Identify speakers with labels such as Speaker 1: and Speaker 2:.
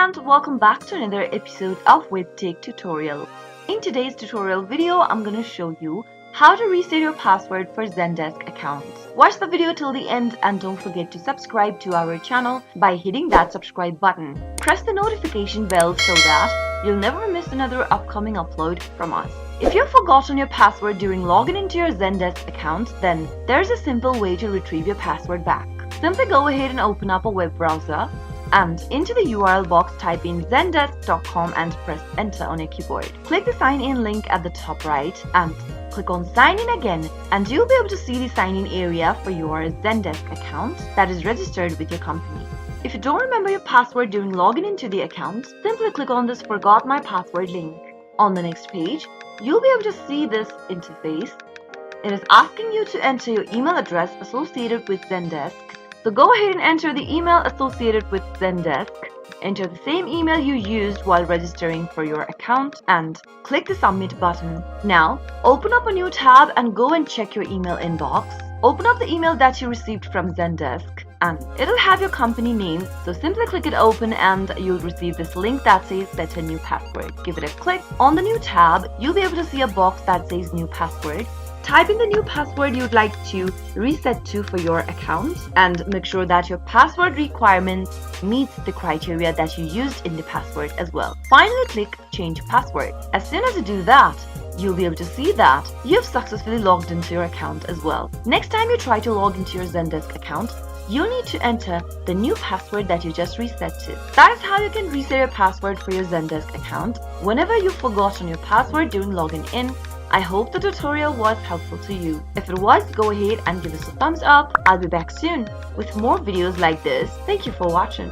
Speaker 1: and welcome back to another episode of Webtech Tutorial. In today's tutorial video, I'm going to show you how to reset your password for ZenDesk accounts. Watch the video till the end and don't forget to subscribe to our channel by hitting that subscribe button. Press the notification bell so that you'll never miss another upcoming upload from us. If you've forgotten your password during login into your ZenDesk account, then there's a simple way to retrieve your password back. Simply go ahead and open up a web browser and into the URL box type in ZenDesk.com and press enter on your keyboard. Click the sign in link at the top right and click on sign in again, and you'll be able to see the sign in area for your ZenDesk account that is registered with your company. If you don't remember your password during login into the account, simply click on this forgot my password link. On the next page, you'll be able to see this interface. It is asking you to enter your email address associated with ZenDesk. So go ahead and enter the email associated with ZenDesk. Enter the same email you used while registering for your account and click the submit button. Now, open up a new tab and go and check your email inbox. Open up the email that you received from ZenDesk and it'll have your company name. So simply click it open and you'll receive this link that says set a new password. Give it a click. On the new tab, you'll be able to see a box that says new password. Type in the new password you'd like to reset to for your account and make sure that your password requirements meets the criteria that you used in the password as well. Finally, click change password. As soon as you do that, you'll be able to see that you've successfully logged into your account as well. Next time you try to log into your ZenDesk account, you need to enter the new password that you just reset to. That is how you can reset your password for your ZenDesk account whenever you've forgotten your password during logging in. I hope the tutorial was helpful to you. If it was, go ahead and give us a thumbs up. I'll be back soon with more videos like this. Thank you for watching.